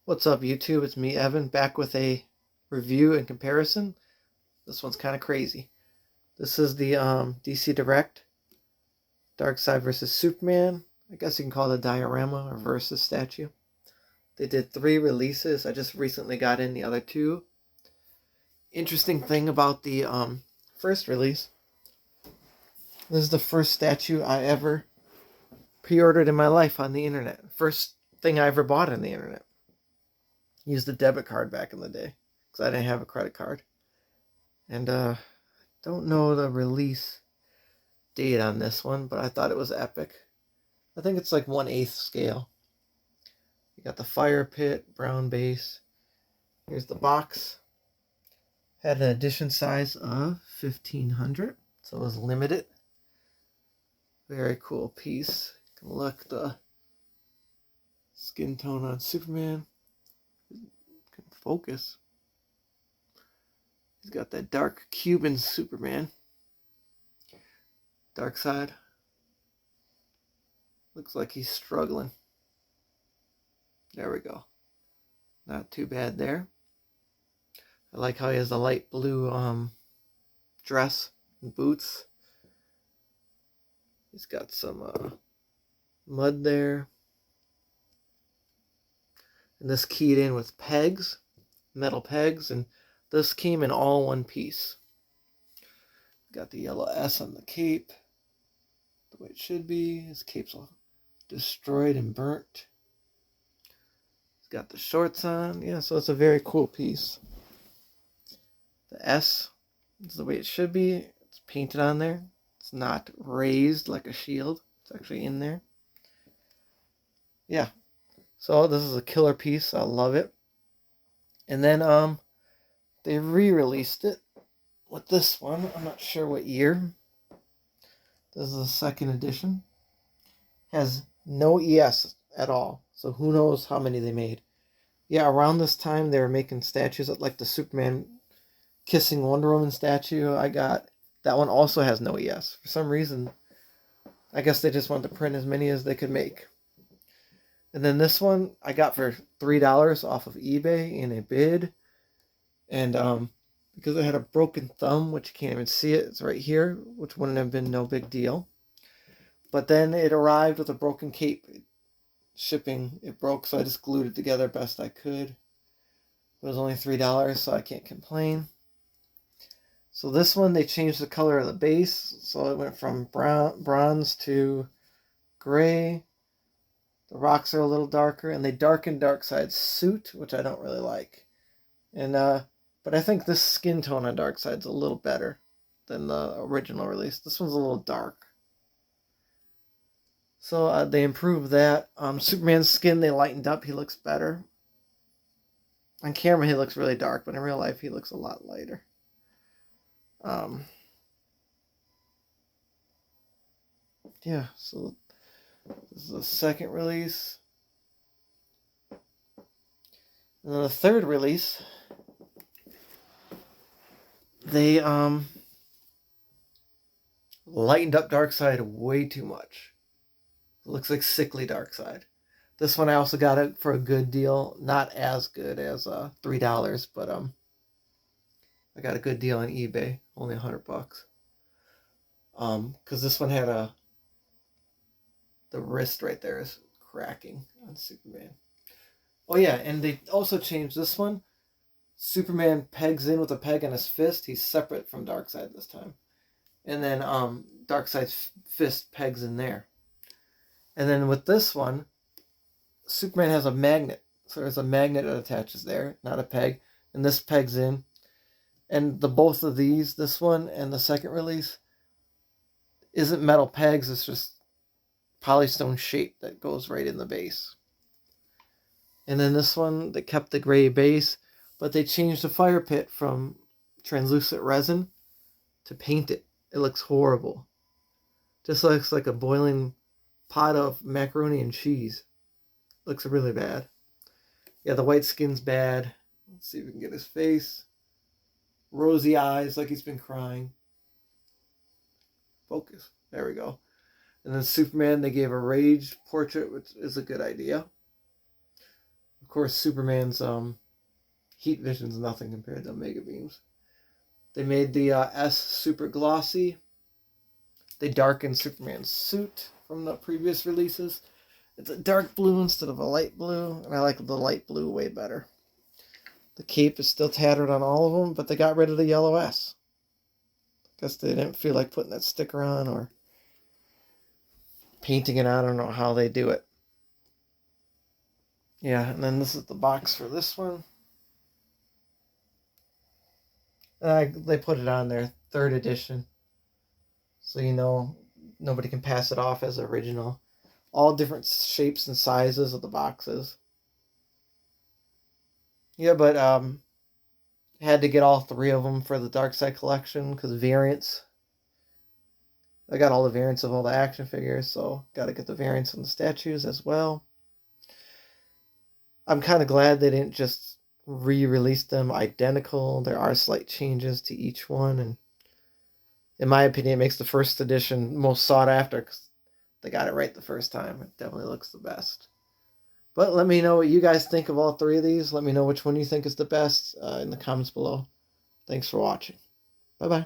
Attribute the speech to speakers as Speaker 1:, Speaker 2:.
Speaker 1: What's up, YouTube? It's me, Evan, back with a review and comparison. This one's kind of crazy. This is the DC Direct Darkseid versus Superman. I guess you can call it a diorama or versus statue. They did 3 releases. I just recently got in the other 2. Interesting thing about the first release, this is the first statue I ever pre-ordered in my life on the internet. First thing I ever bought on the internet. Used a debit card back in the day because I didn't have a credit card. And don't know the release date on this one, but I thought it was epic. I think it's like 1/8 scale. You got the fire pit, brown base. Here's the box. Had an edition size of 1500, so it was limited. Very cool piece. You can look the skin tone on Superman. Can focus. He's got that dark Cuban Superman. Darkseid. Looks like he's struggling. There we go. Not too bad there. I like how he has the light blue dress and boots. He's got some mud there. And this keyed in with pegs, metal pegs, and this came in all one piece. Got the yellow S on the cape, the way it should be. His cape's all destroyed and burnt. He's got the shorts on. Yeah, so it's a very cool piece. The S is the way it should be. It's painted on there. It's not raised like a shield. It's actually in there. Yeah. So this is a killer piece. I love it. And then they re-released it with this one. I'm not sure what year. This is the second edition. Has no ES at all. So who knows how many they made. Yeah, around this time they were making statues like the Superman kissing Wonder Woman statue I got. That one also has no ES. For some reason, I guess they just wanted to print as many as they could make. And then this one I got for $3 off of eBay in a bid. And because I had a broken thumb, which you can't even see it, it's right here, which wouldn't have been no big deal. But then it arrived with a broken cape. Shipping, it broke, so I just glued it together best I could. It was only $3, so I can't complain. So this one, they changed the color of the base, so it went from bronze to gray. The rocks are a little darker, and they darkened Darkseid's suit, which I don't really like. And but I think this skin tone on Darkseid's a little better than the original release. This one's a little dark. So they improved that. Superman's skin, they lightened up. He looks better. On camera, he looks really dark, but in real life, he looks a lot lighter. Yeah, so this is the second release. And then the third release, they lightened up Darkseid way too much. It looks like sickly Darkseid. This one I also got it for a good deal. Not as good as $3, but I got a good deal on eBay, only $100. Because this one had the wrist right there is cracking on Superman. Oh yeah, and they also changed this one. Superman pegs in with a peg on his fist. He's separate from Darkseid this time. And then Darkseid's fist pegs in there. And then with this one, Superman has a magnet. So there's a magnet that attaches there, not a peg. And this pegs in. And the both of these, this one and the second release, isn't metal pegs. It's just polystone shape that goes right in the base. And then this one, they kept the gray base, but they changed the fire pit from translucent resin to paint it. It looks horrible. Just looks like a boiling pot of macaroni and cheese. Looks really bad. Yeah, the white skin's bad. Let's see if we can get his face. Rosy eyes like he's been crying. Focus. There we go. And then Superman, they gave a rage portrait, which is a good idea. Of course, Superman's heat vision's nothing compared to Omega Beam's. They made the S super glossy. They darkened Superman's suit from the previous releases. It's a dark blue instead of a light blue, and I like the light blue way better. The cape is still tattered on all of them, but they got rid of the yellow S. Guess they didn't feel like putting that sticker on or painting it on. I don't know how they do it. Yeah, and then this is the box for this one. They put it on there, 3rd edition. So you know nobody can pass it off as original. All different shapes and sizes of the boxes. Yeah, but had to get all 3 of them for the Darkseid collection because variants. I got all the variants of all the action figures, so got to get the variants on the statues as well. I'm kind of glad they didn't just re-release them identical. There are slight changes to each one, and in my opinion, it makes the 1st edition most sought after because they got it right the first time. It definitely looks the best. But let me know what you guys think of all 3 of these. Let me know which one you think is the best in the comments below. Thanks for watching. Bye-bye.